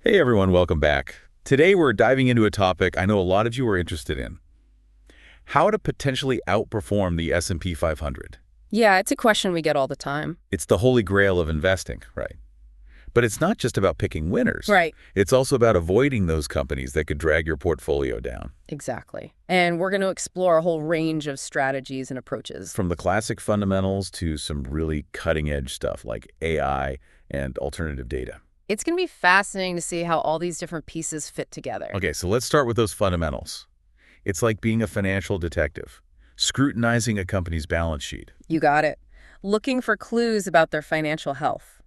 Hey everyone, welcome back. Today we're diving into a topic I know a lot of you are interested in. How to potentially outperform the S&P 500. Yeah, it's a question we get all the time. It's the holy grail of investing, right? But it's not just about picking winners. Right. It's also about avoiding those companies that could drag your portfolio down. Exactly. And we're going to explore a whole range of strategies and approaches. From the classic fundamentals to some really cutting-edge stuff like AI and alternative data. It's going to be fascinating to see how all these different pieces fit together. Okay, so let's start with those fundamentals. It's like being a financial detective, scrutinizing a company's balance sheet. You got it. Looking for clues about their financial health,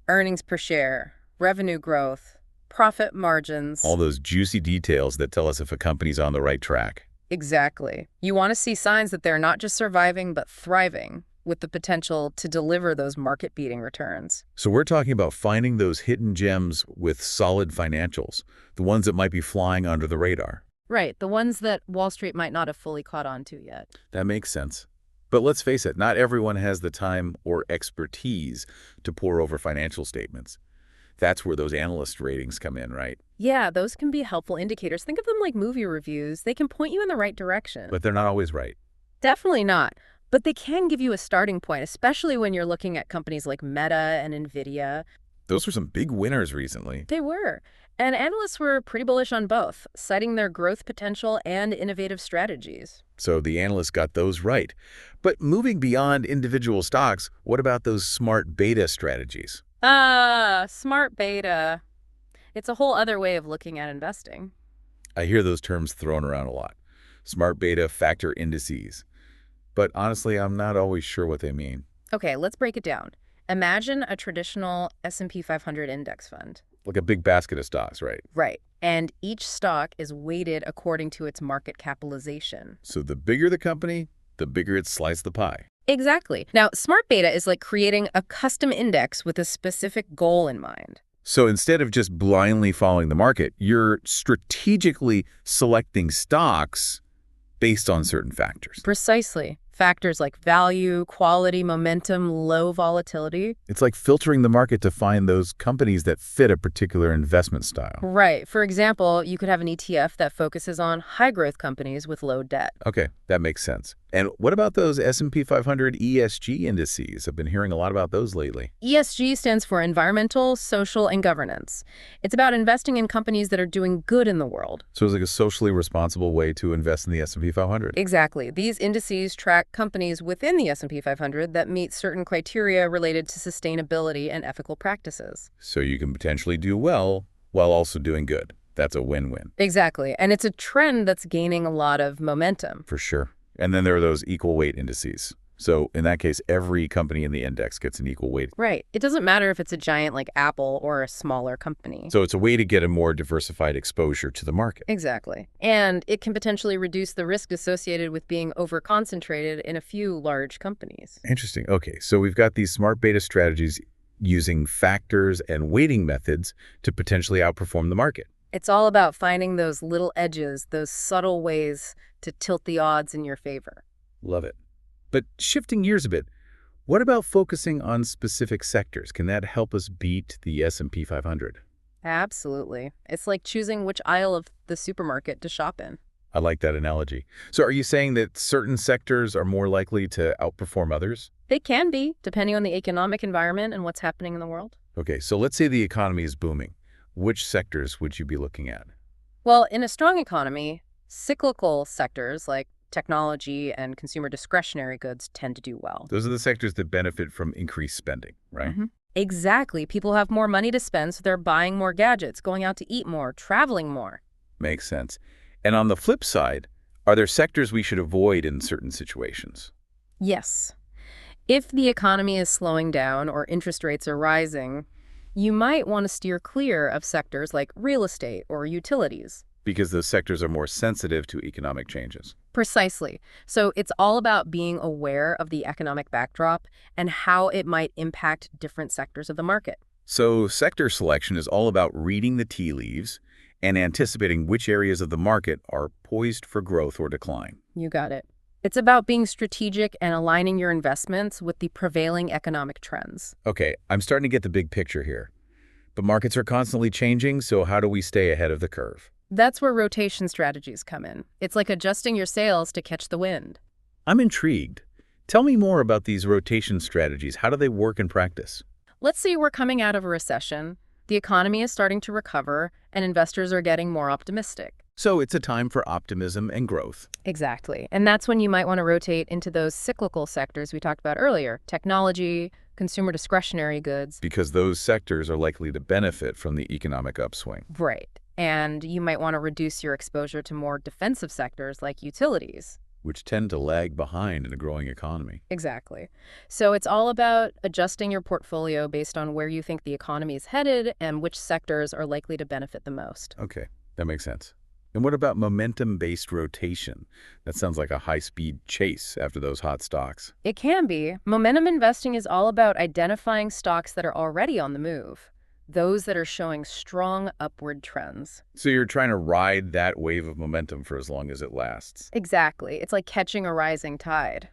earnings per share, revenue growth, profit margins. All those juicy details that tell us if a company's on the right track. Exactly. You want to see signs that they're not just surviving, but thriving, with the potential to deliver those market-beating returns. So we're talking about finding those hidden gems with solid financials, the ones that might be flying under the radar. Right, the ones that Wall Street might not have fully caught on to yet. That makes sense. But let's face it, not everyone has the time or expertise to pore over financial statements. That's where those analyst ratings come in, right? Yeah, those can be helpful indicators. Think of them like movie reviews. They can point you in the right direction. But they're not always right. Definitely not. But they can give you a starting point, especially when you're looking at companies like Meta and NVIDIA. Those were some big winners recently. They were. And analysts were pretty bullish on both, citing their growth potential and innovative strategies. So the analysts got those right. But moving beyond individual stocks, what about those smart beta strategies? Smart beta. It's a whole other way of looking at investing. I hear those terms thrown around a lot. Smart beta factor indices. But honestly, I'm not always sure what they mean. Okay, let's break it down. Imagine a traditional S&P 500 index fund. Like a big basket of stocks, right? Right. And each stock is weighted according to its market capitalization. So the bigger the company, the bigger its slice of the pie. Exactly. Now, smart beta is like creating a custom index with a specific goal in mind. So instead of just blindly following the market, you're strategically selecting stocks based on certain factors. Precisely. Factors like value, quality, momentum, low volatility. It's like filtering the market to find those companies that fit a particular investment style. Right. For example, you could have an ETF that focuses on high-growth companies with low debt. Okay, that makes sense. And what about those S&P 500 ESG indices? I've been hearing a lot about those lately. ESG stands for environmental, social, and governance. It's about investing in companies that are doing good in the world. So it's like a socially responsible way to invest in the S&P 500. Exactly. These indices track companies within the S&P 500 that meet certain criteria related to sustainability and ethical practices. So you can potentially do well while also doing good. That's a win-win. Exactly. And it's a trend that's gaining a lot of momentum. For sure. And then there are those equal weight indices. So in that case, every company in the index gets an equal weight. Right. It doesn't matter if it's a giant like Apple or a smaller company. So it's a way to get a more diversified exposure to the market. Exactly. And it can potentially reduce the risk associated with being over-concentrated in a few large companies. Interesting. Okay, so we've got these smart beta strategies using factors and weighting methods to potentially outperform the market. It's all about finding those little edges, those subtle ways to tilt the odds in your favor. Love it. But shifting gears a bit, what about focusing on specific sectors? Can that help us beat the S&P 500? Absolutely. It's like choosing which aisle of the supermarket to shop in. I like that analogy. So are you saying that certain sectors are more likely to outperform others? They can be, depending on the economic environment and what's happening in the world. Okay, so let's say the economy is booming. Which sectors would you be looking at? Well, in a strong economy, cyclical sectors like technology and consumer discretionary goods tend to do well. Those are the sectors that benefit from increased spending, right? Exactly. People have more money to spend, so they're buying more gadgets, going out to eat more, traveling more. Makes sense. And on the flip side, are there sectors we should avoid in certain situations? Yes. If the economy is slowing down or interest rates are rising, you might want to steer clear of sectors like real estate or utilities. Because those sectors are more sensitive to economic changes. Precisely. So it's all about being aware of the economic backdrop and how it might impact different sectors of the market. So sector selection is all about reading the tea leaves and anticipating which areas of the market are poised for growth or decline. You got it. It's about being strategic and aligning your investments with the prevailing economic trends. Okay, I'm starting to get the big picture here. But markets are constantly changing, so how do we stay ahead of the curve? That's where rotation strategies come in. It's like adjusting your sails to catch the wind. I'm intrigued. Tell me more about these rotation strategies. How do they work in practice? Let's say we're coming out of a recession, the economy is starting to recover, and investors are getting more optimistic. So it's a time for optimism and growth. Exactly. And that's when you might want to rotate into those cyclical sectors we talked about earlier, technology, consumer discretionary goods. Because those sectors are likely to benefit from the economic upswing. Right. And you might want to reduce your exposure to more defensive sectors like utilities. Which tend to lag behind in a growing economy. Exactly. So it's all about adjusting your portfolio based on where you think the economy is headed and which sectors are likely to benefit the most. Okay, that makes sense. And what about momentum-based rotation? That sounds like a high-speed chase after those hot stocks. It can be. Momentum investing is all about identifying stocks that are already on the move, those that are showing strong upward trends. So you're trying to ride that wave of momentum for as long as it lasts. Exactly. It's like catching a rising tide.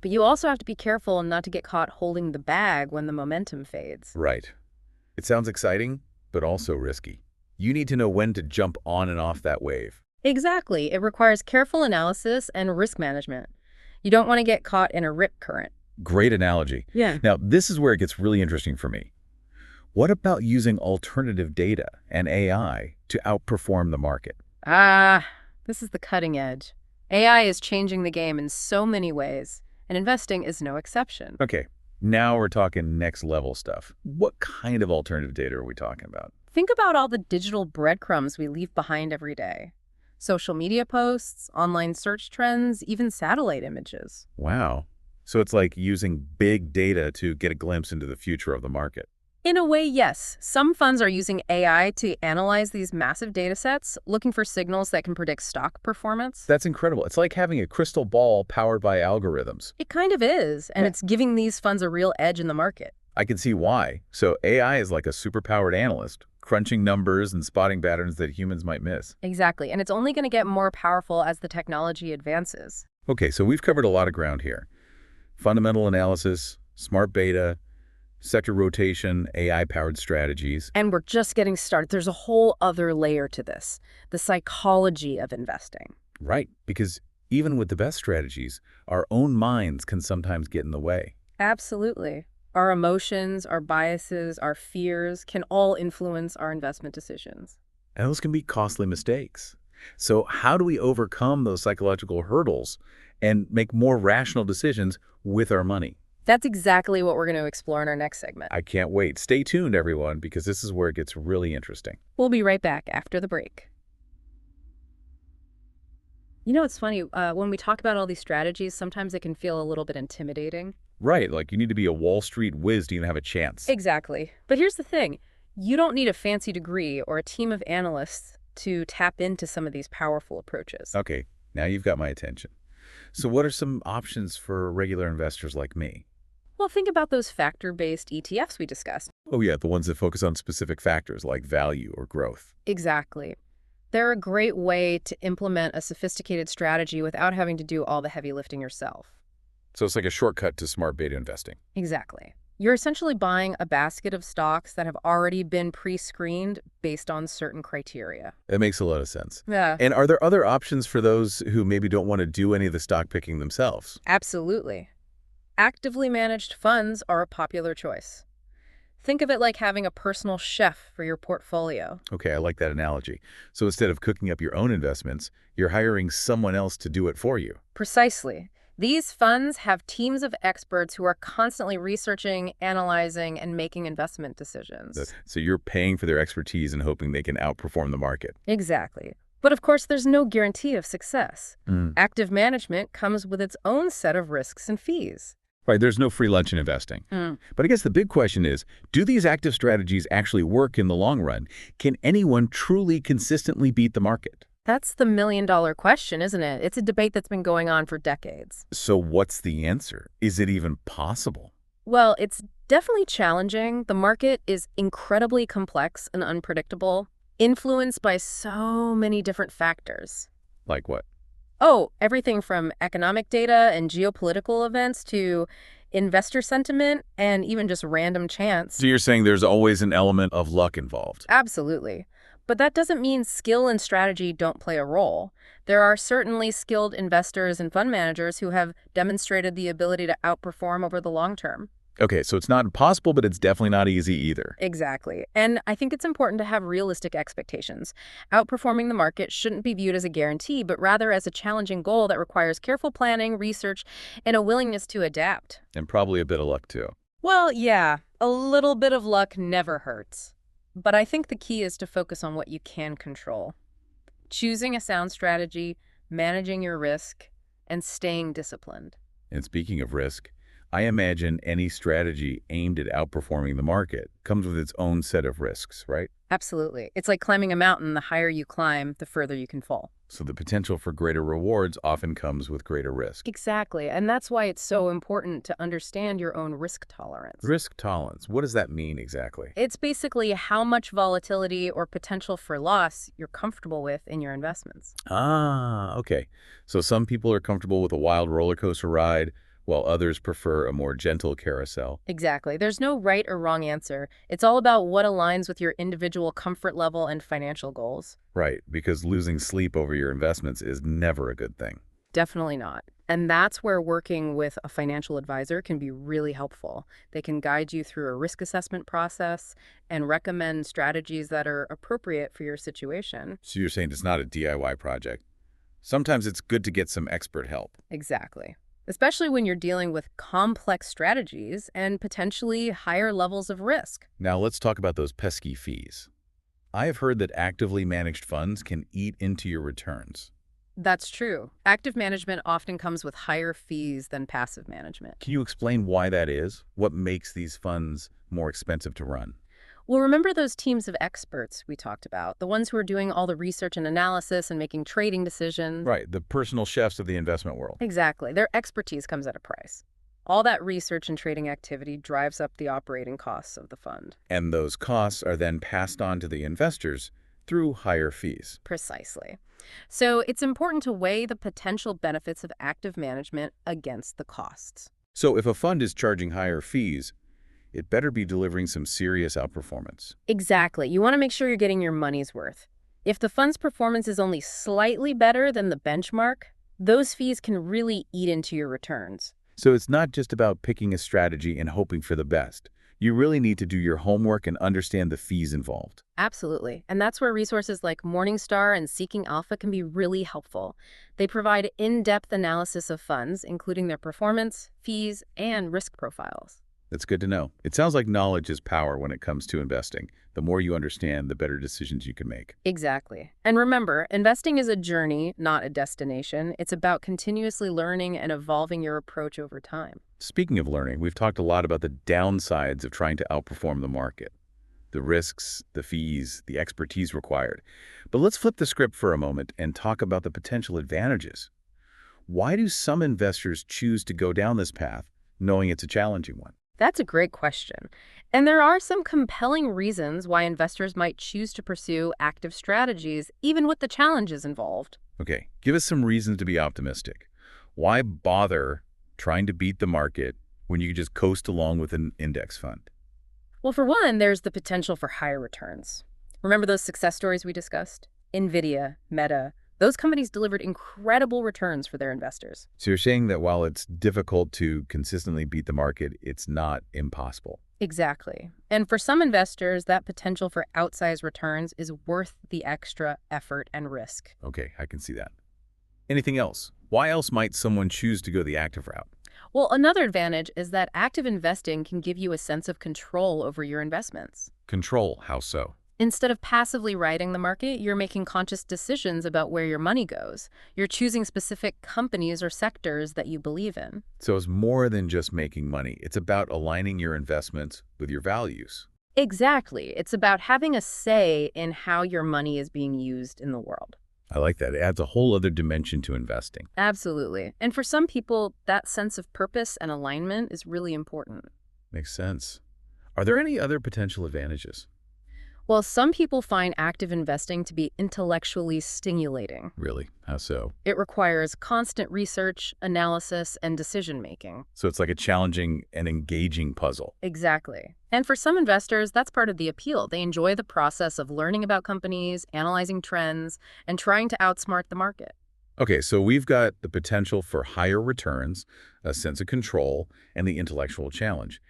But you also have to be careful not to get caught holding the bag when the momentum fades. Right. It sounds exciting, but also risky. You need to know when to jump on and off that wave. Exactly. It requires careful analysis and risk management. You don't want to get caught in a rip current. Great analogy. Yeah. Now, this is where it gets really interesting for me. What about using alternative data and AI to outperform the market? This is the cutting edge. AI is changing the game in so many ways, and investing is no exception. Okay, now we're talking next level stuff. What kind of alternative data are we talking about? Think about all the digital breadcrumbs we leave behind every day. Social media posts, online search trends, even satellite images. Wow. So it's like using big data to get a glimpse into the future of the market. In a way, yes. Some funds are using AI to analyze these massive data sets, looking for signals that can predict stock performance. That's incredible. It's like having a crystal ball powered by algorithms. It kind of is, and it's giving these funds a real edge in the market. I can see why. So AI is like a superpowered analyst, crunching numbers and spotting patterns that humans might miss. Exactly, and it's only going to get more powerful as the technology advances. Okay, so we've covered a lot of ground here. Fundamental analysis, smart beta, sector rotation, AI-powered strategies. And we're just getting started. There's a whole other layer to this, the psychology of investing. Right, because even with the best strategies, our own minds can sometimes get in the way. Absolutely. Our emotions, our biases, our fears can all influence our investment decisions. And those can be costly mistakes. So how do we overcome those psychological hurdles and make more rational decisions with our money? That's exactly what we're going to explore in our next segment. I can't wait. Stay tuned, everyone, because this is where it gets really interesting. We'll be right back after the break. You know, it's funny, when we talk about all these strategies, sometimes it can feel a little bit intimidating. Right, like you need to be a Wall Street whiz to even have a chance. Exactly. But here's the thing. You don't need a fancy degree or a team of analysts to tap into some of these powerful approaches. Okay, now you've got my attention. So what are some options for regular investors like me? Well, think about those factor-based ETFs we discussed. Oh yeah, the ones that focus on specific factors like value or growth. Exactly. They're a great way to implement a sophisticated strategy without having to do all the heavy lifting yourself. So it's like a shortcut to smart beta investing. Exactly. You're essentially buying a basket of stocks that have already been pre-screened based on certain criteria. That makes a lot of sense. Yeah. And are there other options for those who maybe don't want to do any of the stock picking themselves? Absolutely. Actively managed funds are a popular choice. Think of it like having a personal chef for your portfolio. Okay, I like that analogy. So instead of cooking up your own investments, you're hiring someone else to do it for you. Precisely. These funds have teams of experts who are constantly researching, analyzing, and making investment decisions. So you're paying for their expertise and hoping they can outperform the market. Exactly. But of course, there's no guarantee of success. Active management comes with its own set of risks and fees. Right, there's no free lunch in investing. But I guess the big question is, do these active strategies actually work in the long run? Can anyone truly consistently beat the market? That's the million-dollar question, isn't it? It's a debate that's been going on for decades. So what's the answer? Is it even possible? Well, it's definitely challenging. The market is incredibly complex and unpredictable, influenced by so many different factors. Like what? Oh, everything from economic data and geopolitical events to investor sentiment, and even just random So chance. you're saying there's always an element of luck involved. Absolutely. But that doesn't mean skill and strategy don't play a role. There are certainly skilled investors and fund managers who have demonstrated the ability to outperform over the long term. Okay, so it's not impossible, but it's definitely not easy either. Exactly. And I think it's important to have realistic expectations. Outperforming the market shouldn't be viewed as a guarantee, but rather as a challenging goal that requires careful planning, research, and a willingness to adapt. And probably a bit of luck too. Well, yeah, a little bit of luck never hurts. But I think the key is to focus on what you can control. Choosing a sound strategy, managing your risk, and staying disciplined. And speaking of risk, I imagine any strategy aimed at outperforming the market comes with its own set of risks, right? Absolutely. It's like climbing a mountain. The higher you climb, the further you can fall. So the potential for greater rewards often comes with greater risk. Exactly. And that's why it's so important to understand your own risk tolerance. Risk tolerance, what does that mean exactly? It's basically how much volatility or potential for loss you're comfortable with in your investments. Ah, okay. So some people are comfortable with a wild roller coaster ride, while others prefer a more gentle carousel. Exactly. There's no right or wrong answer. It's all about what aligns with your individual comfort level and financial goals. Right, because losing sleep over your investments is never a good thing. Definitely not. And that's where working with a financial advisor can be really helpful. They can guide you through a risk assessment process and recommend strategies that are appropriate for your situation. So you're saying it's not a DIY project. Sometimes it's good to get some expert help. Exactly. Especially when you're dealing with complex strategies and potentially higher levels of risk. Now let's talk about those pesky fees. I have heard that actively managed funds can eat into your returns. That's true. Active management often comes with higher fees than passive management. Can you explain why that is? What makes these funds more expensive to run? Well, remember those teams of experts we talked about, the ones who are doing all the research and analysis and making trading decisions? Right, the personal chefs of the investment world. Exactly. Their expertise comes at a price. All that research and trading activity drives up the operating costs of the fund. And those costs are then passed on to the investors through higher fees. Precisely. So it's important to weigh the potential benefits of active management against the costs. So if a fund is charging higher fees, it better be delivering some serious outperformance. Exactly. You want to make sure you're getting your money's worth. If the fund's performance is only slightly better than the benchmark, those fees can really eat into your returns. So it's not just about picking a strategy and hoping for the best. You really need to do your homework and understand the fees involved. Absolutely. And that's where resources like Morningstar and Seeking Alpha can be really helpful. They provide in-depth analysis of funds, including their performance, fees, and risk profiles. That's good to know. It sounds like knowledge is power when it comes to investing. The more you understand, the better decisions you can make. Exactly. And remember, investing is a journey, not a destination. It's about continuously learning and evolving your approach over time. Speaking of learning, we've talked a lot about the downsides of trying to outperform the market. The risks, the fees, the expertise required. But let's flip the script for a moment and talk about the potential advantages. Why do some investors choose to go down this path, knowing it's a challenging one? That's a great question. And there are some compelling reasons why investors might choose to pursue active strategies, even with the challenges involved. Okay, give us some reasons to be optimistic. Why bother trying to beat the market when you can just coast along with an index fund? Well, for one, there's the potential for higher returns. Remember those success stories we discussed? NVIDIA, Meta, those companies delivered incredible returns for their investors. So you're saying that while it's difficult to consistently beat the market, it's not impossible. Exactly. And for some investors, that potential for outsized returns is worth the extra effort and risk. Okay, I can see that. Anything else? Why else might someone choose to go the active route? Well, another advantage is that active investing can give you a sense of control over your investments. Control, how so? Instead of passively riding the market, you're making conscious decisions about where your money goes. You're choosing specific companies or sectors that you believe in. So it's more than just making money. It's about aligning your investments with your values. Exactly. It's about having a say in how your money is being used in the world. I like that. It adds a whole other dimension to investing. Absolutely. And for some people, that sense of purpose and alignment is really important. Makes sense. Are there any other potential advantages? Well, some people find active investing to be intellectually stimulating. Really? How so? It requires constant research, analysis, and decision making. So it's like a challenging and engaging puzzle. Exactly. And for some investors, that's part of the appeal. They enjoy the process of learning about companies, analyzing trends, and trying to outsmart the market. Okay, so we've got the potential for higher returns, a sense of control, and the intellectual challenge.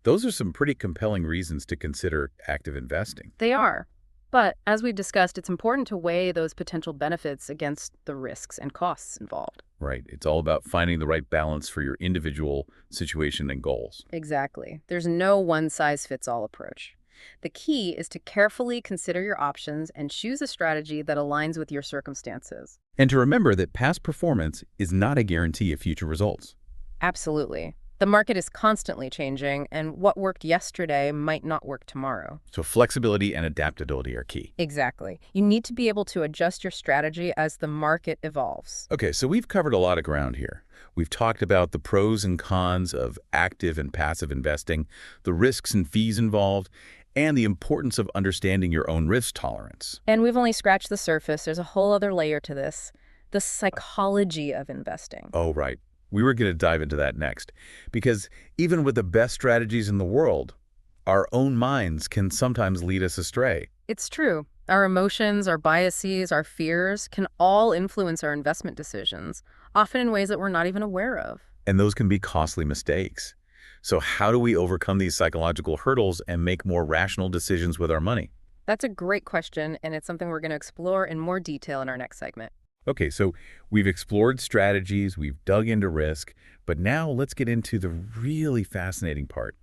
Those are some pretty compelling reasons to consider active investing. They are. But as we've discussed, it's important to weigh those potential benefits against the risks and costs involved. Right. It's all about finding the right balance for your individual situation and goals. Exactly. There's no one-size-fits-all approach. The key is to carefully consider your options and choose a strategy that aligns with your circumstances. And to remember that past performance is not a guarantee of future results. Absolutely. The market is constantly changing, and what worked yesterday might not work tomorrow. So flexibility and adaptability are key. Exactly. You need to be able to adjust your strategy as the market evolves. Okay, so we've covered a lot of ground here. We've talked about the pros and cons of active and passive investing, the risks and fees involved, and the importance of understanding your own risk tolerance. And we've only scratched the surface. There's a whole other layer to this, the psychology of investing. Oh, right. We were going to dive into that next, because even with the best strategies in the world, our own minds can sometimes lead us astray. It's true. Our emotions, our biases, our fears can all influence our investment decisions, often in ways that we're not even aware of. And those can be costly mistakes. So how do we overcome these psychological hurdles and make more rational decisions with our money? That's a great question, and it's something we're going to explore in more detail in our next segment. Okay, so we've explored strategies, we've dug into risk, but now let's get into the really fascinating part,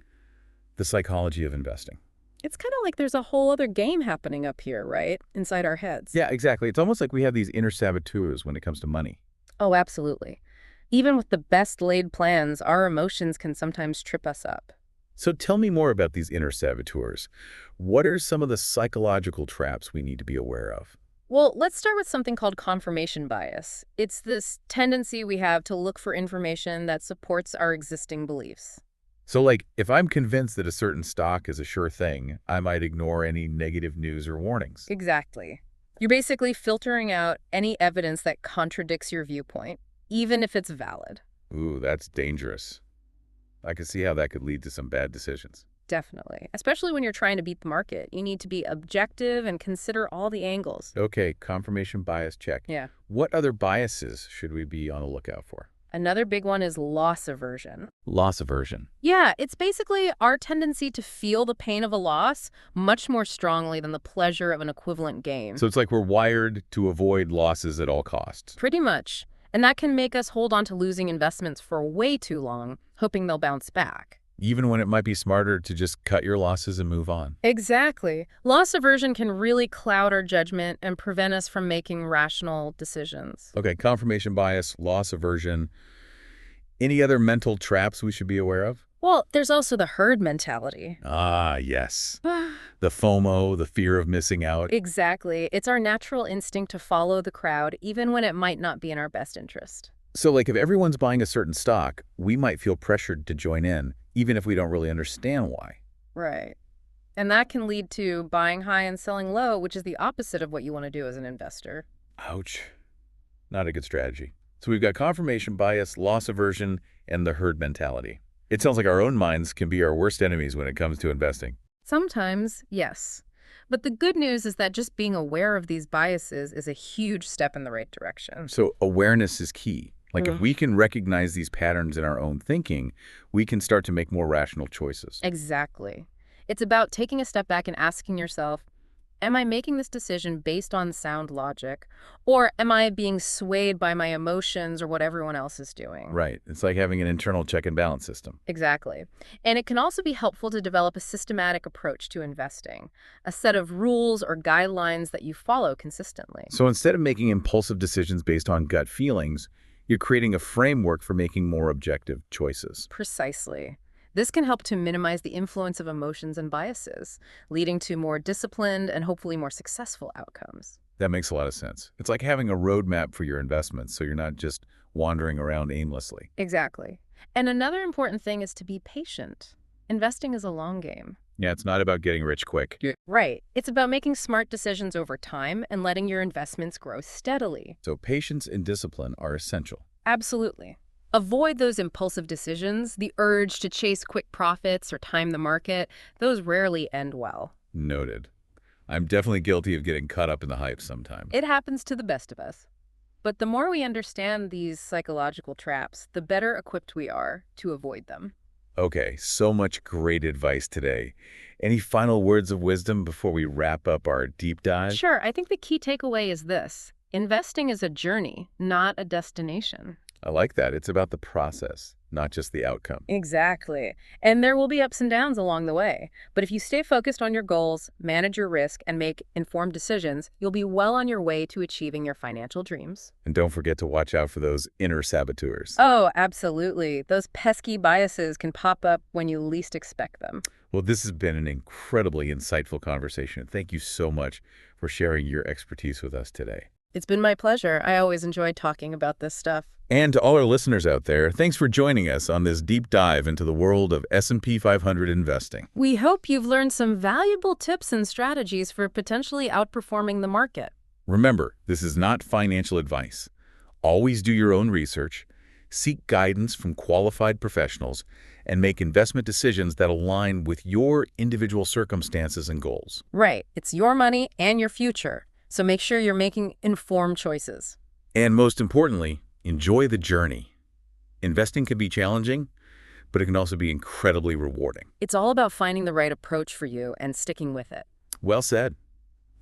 the psychology of investing. It's kind of like there's a whole other game happening up here, right? Inside our heads. Yeah, exactly. It's almost like we have these inner saboteurs when it comes to money. Oh, absolutely. Even with the best laid plans, our emotions can sometimes trip us up. So tell me more about these inner saboteurs. What are some of the psychological traps we need to be aware of? Well, let's start with something called confirmation bias. It's this tendency we have to look for information that supports our existing beliefs. So like, if I'm convinced that a certain stock is a sure thing, I might ignore any negative news or warnings. Exactly. You're basically filtering out any evidence that contradicts your viewpoint, even if it's valid. Ooh, that's dangerous. I can see how that could lead to some bad decisions. Definitely. Especially when you're trying to beat the market. You need to be objective and consider all the angles. Okay, confirmation bias check. Yeah. What other biases should we be on the lookout for? Another big one is loss aversion. Loss aversion. Yeah, it's basically our tendency to feel the pain of a loss much more strongly than the pleasure of an equivalent gain. So it's like we're wired to avoid losses at all costs. Pretty much. And that can make us hold on to losing investments for way too long, hoping they'll bounce back. Even when it might be smarter to just cut your losses and move on. Exactly. Loss aversion can really cloud our judgment and prevent us from making rational decisions. Okay, confirmation bias, loss aversion. Any other mental traps we should be aware of? Well, there's also the herd mentality. Ah, yes. The FOMO, the fear of missing out. Exactly. It's our natural instinct to follow the crowd, even when it might not be in our best interest. So like if everyone's buying a certain stock, we might feel pressured to join in, even if we don't really understand why. Right. And that can lead to buying high and selling low, which is the opposite of what you want to do as an investor. Ouch. Not a good strategy. So we've got confirmation bias, loss aversion, and the herd mentality. It sounds like our own minds can be our worst enemies when it comes to investing. Sometimes, yes. But the good news is that just being aware of these biases is a huge step in the right direction. So awareness is key. Like if Mhm. we can recognize these patterns in our own thinking, we can start to make more rational choices. Exactly. It's about taking a step back and asking yourself, am I making this decision based on sound logic, or am I being swayed by my emotions or what everyone else is doing? Right. It's like having an internal check and balance system. Exactly. And it can also be helpful to develop a systematic approach to investing, a set of rules or guidelines that you follow consistently. So instead of making impulsive decisions based on gut feelings, you're creating a framework for making more objective choices. Precisely. This can help to minimize the influence of emotions and biases, leading to more disciplined and hopefully more successful outcomes. That makes a lot of sense. It's like having a roadmap for your investments, so you're not just wandering around aimlessly. Exactly. And another important thing is to be patient. Investing is a long game. Yeah, it's not about getting rich quick. Right. It's about making smart decisions over time and letting your investments grow steadily. So patience and discipline are essential. Absolutely. Avoid those impulsive decisions, the urge to chase quick profits or time the market. Those rarely end well. Noted. I'm definitely guilty of getting caught up in the hype sometimes. It happens to the best of us. But the more we understand these psychological traps, the better equipped we are to avoid them. Okay, so much great advice today. Any final words of wisdom before we wrap up our deep dive? Sure, I think the key takeaway is this. Investing is a journey, not a destination. I like that. It's about the process, not just the outcome. Exactly. And there will be ups and downs along the way. But if you stay focused on your goals, manage your risk, and make informed decisions, you'll be well on your way to achieving your financial dreams. And don't forget to watch out for those inner saboteurs. Oh, absolutely. Those pesky biases can pop up when you least expect them. Well, this has been an incredibly insightful conversation. Thank you so much for sharing your expertise with us today. It's been my pleasure. I always enjoy talking about this stuff. And to all our listeners out there, thanks for joining us on this deep dive into the world of S&P 500 investing. We hope you've learned some valuable tips and strategies for potentially outperforming the market. Remember, this is not financial advice. Always do your own research, seek guidance from qualified professionals, and make investment decisions that align with your individual circumstances and goals. Right. It's your money and your future. So make sure you're making informed choices. And most importantly, enjoy the journey. Investing can be challenging, but it can also be incredibly rewarding. It's all about finding the right approach for you and sticking with it. Well said.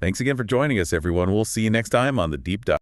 Thanks again for joining us, everyone. We'll see you next time on The Deep Dive.